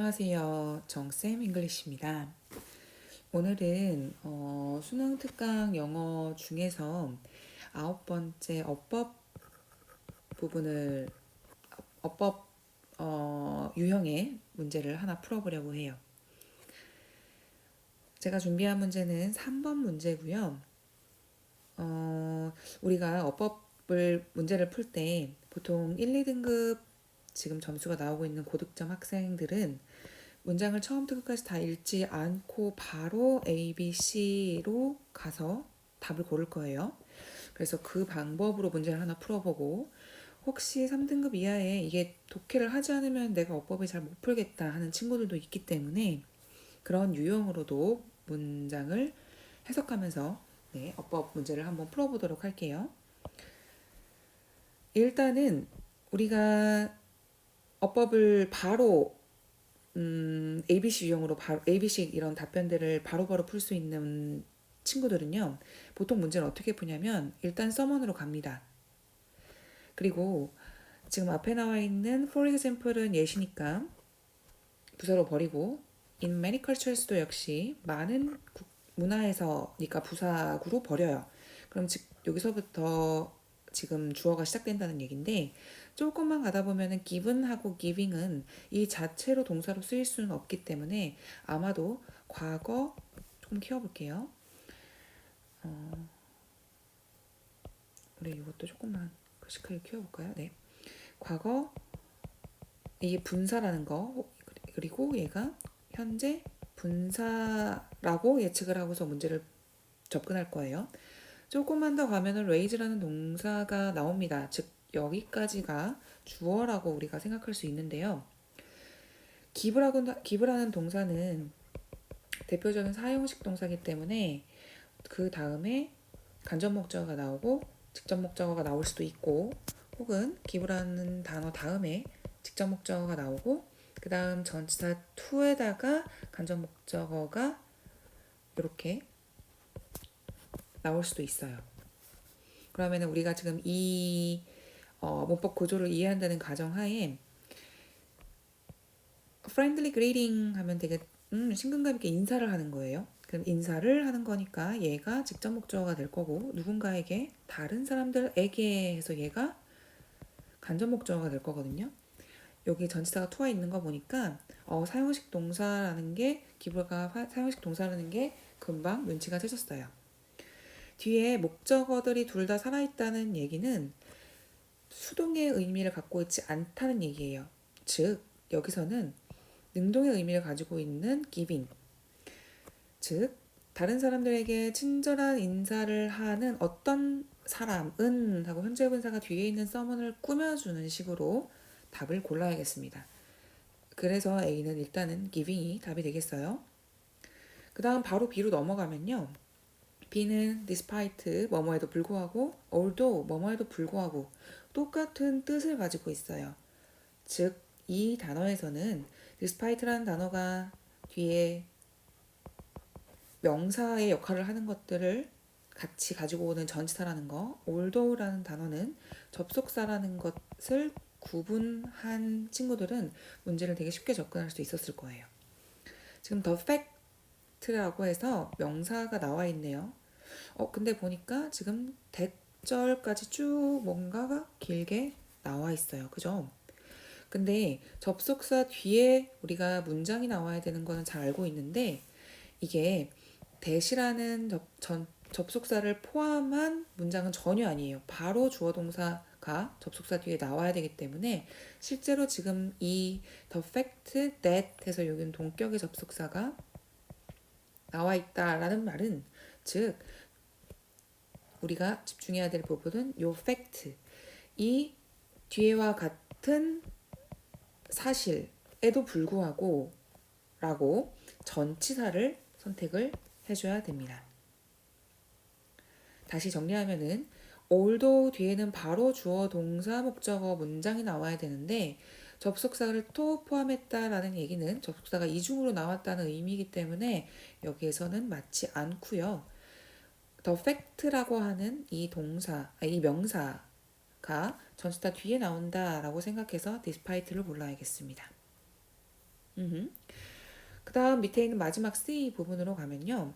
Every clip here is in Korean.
안녕하세요. 정쌤 잉글리시입니다. 오늘은 수능 특강 영어 중에서 9번째 부분을 어법 유형의 문제를 하나 풀어보려고 해요. 제가 준비한 문제는 3번 문제고요. 우리가 어법을 문제를 풀 때 보통 1, 2등급 지금 점수가 나오고 있는 고득점 학생들은 문장을 처음부터 끝까지 다 읽지 않고 바로 A, B, C로 가서 답을 고를 거예요. 그래서 그 방법으로 문제를 하나 풀어보고 혹시 3등급 이하에 이게 독해를 하지 않으면 내가 어법을 잘 못 풀겠다 하는 친구들도 있기 때문에 그런 유형으로도 문장을 해석하면서 어법 문제를 한번 풀어보도록 할게요. 일단은 우리가 어법을 바로 ABC 유형으로 ABC 이런 답변들을 바로바로 풀 수 있는 친구들은요. 보통 문제는 어떻게 푸냐면 일단 서문으로 갑니다. 그리고 지금 앞에 나와 있는 for example은 예시니까 부사로 버리고 in many cultures도 역시 많은 문화에서니까 부사구로 버려요. 그럼 여기서부터 지금 주어가 시작된다는 얘긴데 조금만 가다 보면은 given하고 giving은 이 자체로 동사로 쓰일 수는 없기 때문에 아마도 과거 조금 키워볼게요. 우리 이것도 조금만 크게 키워볼까요? 네. 과거 이게 분사라는 거 그리고 얘가 현재 분사라고 예측을 하고서 문제를 접근할 거예요. 조금만 더 가면은 raise라는 동사가 나옵니다. 즉 여기까지가 주어라고 우리가 생각할 수 있는데요. give라는 동사는 대표적인 사용식 동사이기 때문에 그 다음에 간접 목적어가 나오고 직접 목적어가 나올 수도 있고 혹은 give라는 단어 다음에 직접 목적어가 나오고 그 다음 전치사 to에다가 간접 목적어가 이렇게 나올 수도 있어요. 그러면 우리가 지금 이 문법 구조를 이해한다는 가정하에 friendly greeting 하면 되게 친근감 있게 인사를 하는 거예요. 그럼 인사를 하는 거니까 얘가 직접 목적어가 될 거고 누군가에게 다른 사람들에게 해서 얘가 간접 목적어가 될 거거든요. 여기 전치사가 to가 있는 거 보니까 사용식 동사라는 게 기브가 사용식 동사라는 게 금방 눈치가 채셨어요. 뒤에 목적어들이 둘 다 살아있다는 얘기는 수동의 의미를 갖고 있지 않다는 얘기예요. 즉 여기서는 능동의 의미를 가지고 있는 giving, 즉 다른 사람들에게 친절한 인사를 하는 어떤 사람은 하고 현재 분사가 뒤에 있는 서문을 꾸며주는 식으로 답을 골라야겠습니다. 그래서 A는 일단은 giving이 답이 되겠어요. 그 다음 바로 B로 넘어가면요. B는 despite 뭐뭐에도 불구하고 although 뭐뭐에도 불구하고 똑같은 뜻을 가지고 있어요. 즉 이 단어에서는 despite라는 단어가 뒤에 명사의 역할을 하는 것들을 같이 가지고 오는 전치사라는 거, although라는 단어는 접속사라는 것을 구분한 친구들은 문제를 되게 쉽게 접근할 수 있었을 거예요. 지금 the fact라고 해서 명사가 나와 있네요. 근데 보니까 지금 대절까지 쭉 뭔가가 길게 나와 있어요. 그죠? 근데 접속사 뒤에 우리가 문장이 나와야 되는 거는 잘 알고 있는데 이게 대시라는 접속사를 포함한 문장은 전혀 아니에요. 바로 주어 동사가 접속사 뒤에 나와야 되기 때문에 실제로 지금 이 the fact that 해서 여기는 동격의 접속사가 나와 있다라는 말은 즉 우리가 집중해야 될 부분은 요 fact 이 뒤에와 같은 사실에도 불구하고 라고 전치사를 선택을 해줘야 됩니다. 다시 정리하면은 although 뒤에는 바로 주어 동사 목적어 문장이 나와야 되는데 접속사를 또 포함했다라는 얘기는 접속사가 이중으로 나왔다는 의미이기 때문에 여기에서는 맞지 않고요. the fact라고 하는 이 명사가 전치사 뒤에 나온다라고 생각해서 despite를 골라야겠습니다. 그 다음 밑에 있는 마지막 C 부분으로 가면요.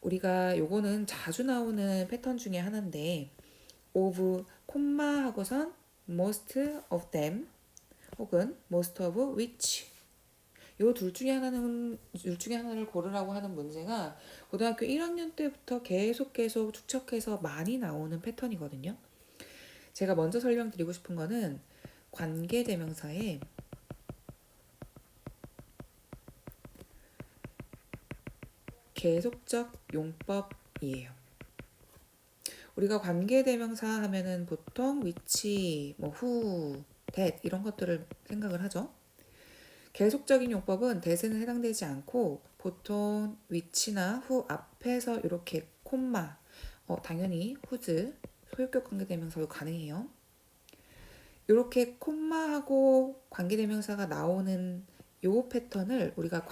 우리가 요거는 자주 나오는 패턴 중에 하나인데 of, 콤마 하고선 most of them 혹은 most of which 요 둘 중에 하나를 고르라고 하는 문제가 고등학교 1학년 때부터 계속 축척해서 많이 나오는 패턴이거든요. 제가 먼저 설명드리고 싶은 거는 관계대명사의 계속적 용법이에요. 우리가 관계대명사 하면은 보통 which, 뭐 who, that 이런 것들을 생각을 하죠. 계속적인 용법은 that에는 해당되지 않고 보통 which나 who 앞에서 이렇게 콤마, 당연히 whose, 소유격 관계대명사도 가능해요. 이렇게 콤마하고 관계대명사가 나오는 요 패턴을 우리가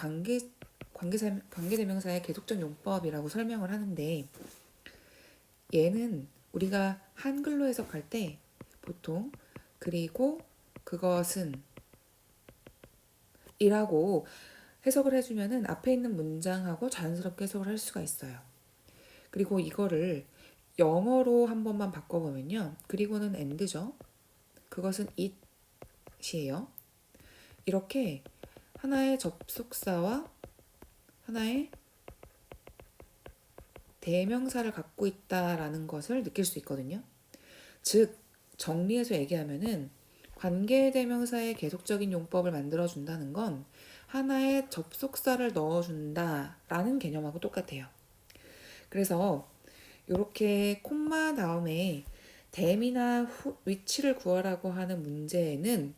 관계대명사의 계속적 용법이라고 설명을 하는데 얘는 우리가 한글로 해석할 때 보통 그리고 그것은 이라고 해석을 해주면은 앞에 있는 문장하고 자연스럽게 해석을 할 수가 있어요. 그리고 이거를 영어로 한 번만 바꿔보면요. 그리고는 and죠. 그것은 it이에요. 이렇게 하나의 접속사와 하나의 대명사를 갖고 있다라는 것을 느낄 수 있거든요. 즉, 정리해서 얘기하면은 관계대명사의 계속적인 용법을 만들어준다는 건 하나의 접속사를 넣어준다라는 개념하고 똑같아요. 그래서 이렇게 콤마 다음에 them이나 which를 구하라고 하는 문제에는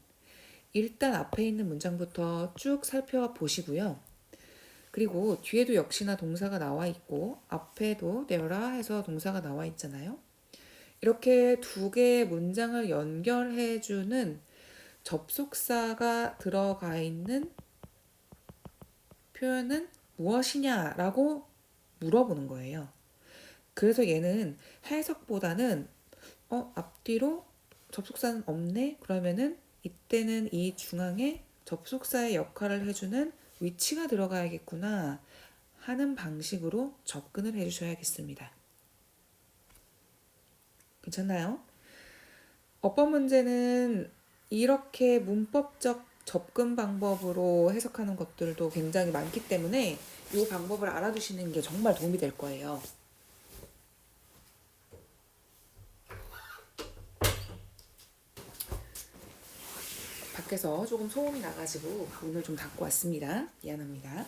일단 앞에 있는 문장부터 쭉 살펴보시고요. 그리고 뒤에도 역시나 동사가 나와 있고 앞에도 there라 해서 동사가 나와 있잖아요. 이렇게 두 개의 문장을 연결해주는 접속사가 들어가 있는 표현은 무엇이냐라고 물어보는 거예요. 그래서 얘는 해석보다는 앞뒤로 접속사는 없네? 그러면은 이때는 이 중앙에 접속사의 역할을 해주는 위치가 들어가야겠구나 하는 방식으로 접근을 해주셔야겠습니다. 괜찮나요? 어법 문제는 이렇게 문법적 접근 방법으로 해석하는 것들도 굉장히 많기 때문에 이 방법을 알아두시는 게 정말 도움이 될 거예요. 밖에서 조금 소음이 나가지고 문을 좀 닫고 왔습니다. 미안합니다.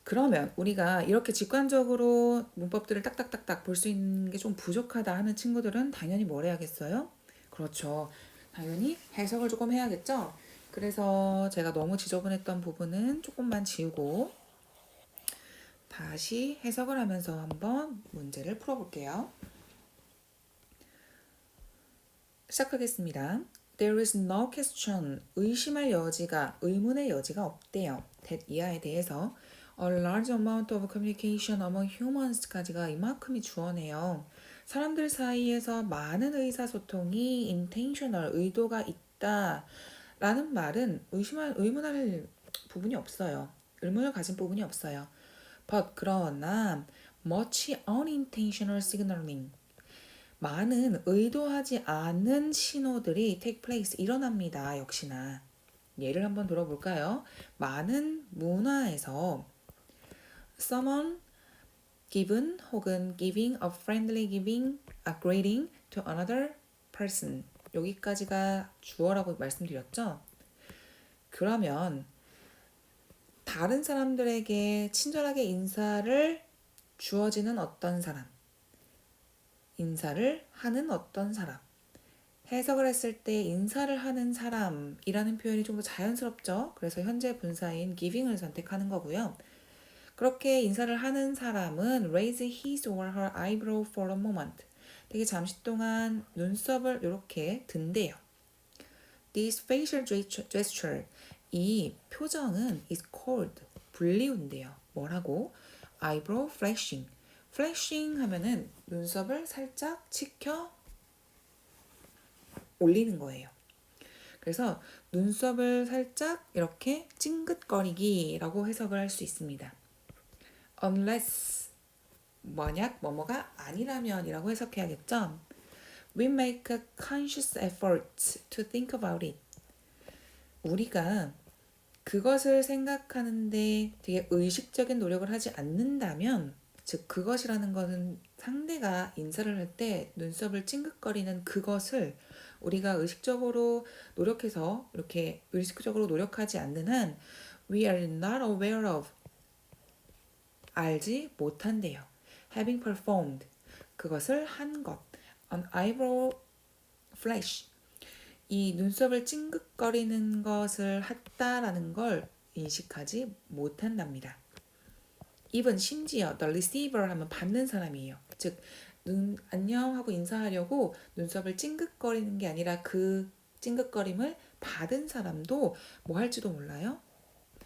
그러면 우리가 이렇게 직관적으로 문법들을 딱딱딱딱 볼 수 있는 게 좀 부족하다 하는 친구들은 당연히 뭘 해야겠어요? 그렇죠. 당연히 해석을 조금 해야겠죠? 그래서 제가 너무 지저분했던 부분은 조금만 지우고 다시 해석을 하면서 한번 문제를 풀어볼게요. 시작하겠습니다. There is no question. 의심할 여지가, 의문의 여지가 없대요. that 이하에 대해서 a large amount of communication among humans까지가 이만큼이 주어네요. 사람들 사이에서 많은 의사소통이 intentional, 의도가 있다 라는 말은 의문할 부분이 없어요. 의문을 가진 부분이 없어요. But 그러나 much unintentional signaling 많은 의도하지 않은 신호들이 take place 일어납니다. 역시나 예를 한번 들어볼까요? 많은 문화에서 someone given 혹은 giving a friendly giving a greeting to another person 여기까지가 주어라고 말씀드렸죠? 그러면 다른 사람들에게 친절하게 인사를 주어지는 어떤 사람 인사를 하는 어떤 사람 해석을 했을 때 인사를 하는 사람이라는 표현이 좀 더 자연스럽죠. 그래서 현재 분사인 giving을 선택하는 거고요. 그렇게 인사를 하는 사람은 raise his or her eyebrow for a moment. 되게 잠시 동안 눈썹을 이렇게 든대요. This facial gesture, 이 표정은 is called, 불리운대요. 뭐라고? eyebrow flashing. flashing 하면은 눈썹을 살짝 치켜 올리는 거예요. 그래서 눈썹을 살짝 이렇게 찡긋거리기라고 해석을 할 수 있습니다. unless 만약 뭐뭐가 아니라면이라고 해석해야겠죠. We make a conscious effort to think about it. 우리가 그것을 생각하는데 되게 의식적인 노력을 하지 않는다면, 즉 그것이라는 것은 상대가 인사를 할 때 눈썹을 찡긋거리는 그것을 우리가 의식적으로 노력해서 이렇게 의식적으로 노력하지 않는 한 we are not aware of, 알지 못한대요. having performed, 그것을 한 것. an eyebrow flash, 이 눈썹을 찡긋거리는 것을 했다라는 걸 인식하지 못한답니다. even 심지어 the receiver 하면 받는 사람이에요. 즉 안녕 하고 인사하려고 눈썹을 찡긋거리는 게 아니라 그 찡긋거림을 받은 사람도 뭐 할지도 몰라요.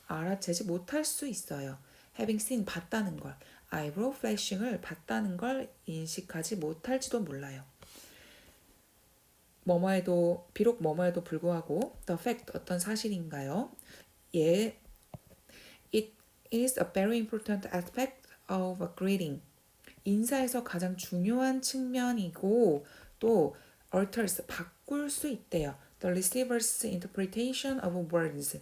알아채지 못할 수 있어요. having seen, 봤다는 걸, eyebrow flashing을 봤다는 걸 인식하지 못할지도 몰라요. 비록 뭐뭐에도 불구하고 the fact, 어떤 사실인가요? 예, it is a very important aspect of a greeting. 인사에서 가장 중요한 측면이고 또 alters, 바꿀 수 있대요. The receiver's interpretation of words.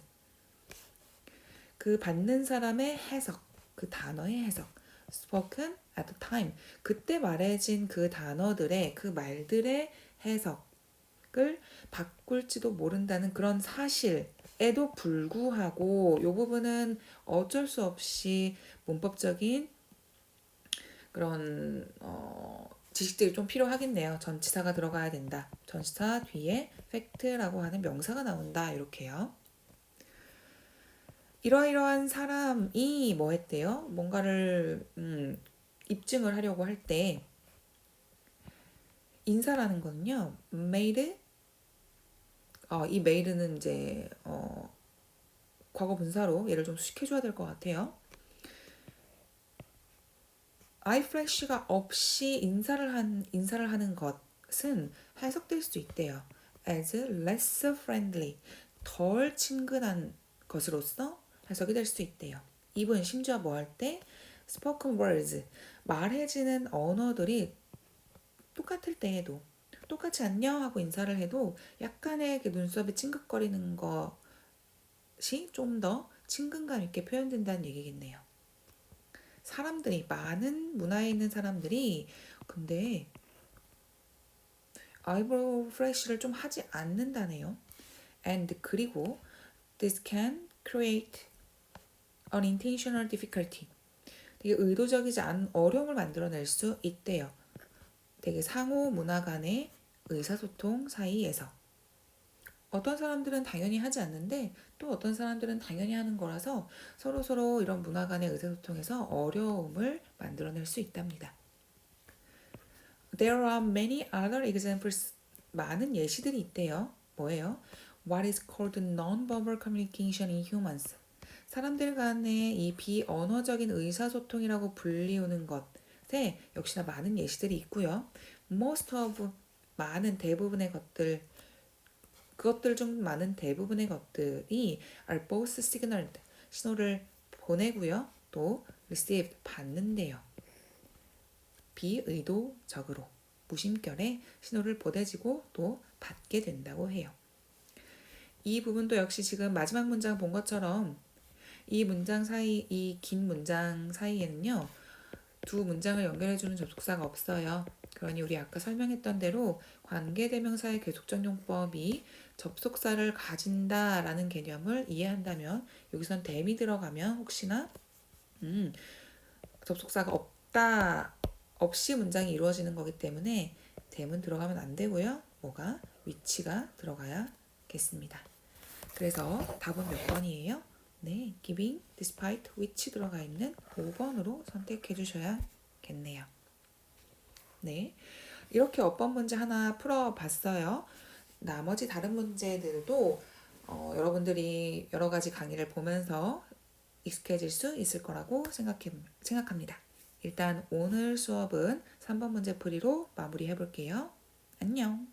그 받는 사람의 해석, 그 단어의 해석. spoken at the time. 그때 말해진 그 단어들의, 그 말들의 해석을 바꿀지도 모른다는 그런 사실에도 불구하고 이 부분은 어쩔 수 없이 문법적인 그런 지식들이 좀 필요하겠네요. 전치사가 들어가야 된다. 전치사 뒤에 fact라고 하는 명사가 나온다. 이렇게요. 이러이러한 사람이 뭐 했대요? 뭔가를 입증을 하려고 할 때 인사라는 거는요. made, 이 made는 이제 과거 분사로 얘를 좀 수식해줘야 될 것 같아요. eye flash가 없이 인사를 하는 것은 해석될 수 있대요. as less friendly, 덜 친근한 것으로서 해석이 될 수 있대요. even 심지어 뭐 할 때 spoken words, 말해지는 언어들이 똑같을 때에도 똑같이 안녕 하고 인사를 해도 약간의 그 눈썹이 찡긋거리는 것이 좀 더 친근감 있게 표현된다는 얘기겠네요. 사람들이, 많은 문화에 있는 사람들이 근데 아이브로우 플래시를 좀 하지 않는다네요. And 그리고 this can create unintentional difficulty. 되게 의도적이지 않은 어려움을 만들어낼 수 있대요. 되게 상호 문화 간의 의사소통 사이에서. 어떤 사람들은 당연히 하지 않는데 또 어떤 사람들은 당연히 하는 거라서 서로 이런 문화 간의 의사소통에서 어려움을 만들어낼 수 있답니다. There are many other examples. 많은 예시들이 있대요. 뭐예요? What is called non-verbal communication in humans. 사람들 간의 이 비언어적인 의사소통이라고 불리우는 것에 역시나 많은 예시들이 있고요. Most of, 많은 대부분의 것들, 그것들 중 많은 대부분의 것들이 are both signaled, 신호를 보내고요. 또 received, 받는데요. 비의도적으로 무심결에 신호를 보내지고 또 받게 된다고 해요. 이 부분도 역시 지금 마지막 문장 본 것처럼 이 긴 문장 사이에는요. 두 문장을 연결해주는 접속사가 없어요. 그러니 우리 아까 설명했던 대로 관계대명사의 계속적 용법이 접속사를 가진다라는 개념을 이해한다면 여기선 댐이 들어가면 혹시나 접속사가 없이 문장이 이루어지는 거기 때문에 댐은 들어가면 안 되고요. 뭐가? 위치가 들어가야겠습니다. 그래서 답은 몇 번이에요? 네, giving, despite, which 들어가 있는 5번으로 선택해 주셔야겠네요. 네, 이렇게 어법 문제 하나 풀어봤어요. 나머지 다른 문제들도 여러분들이 여러 가지 강의를 보면서 익숙해질 수 있을 거라고 생각합니다. 일단 오늘 수업은 3번 문제 풀이로 마무리해 볼게요. 안녕.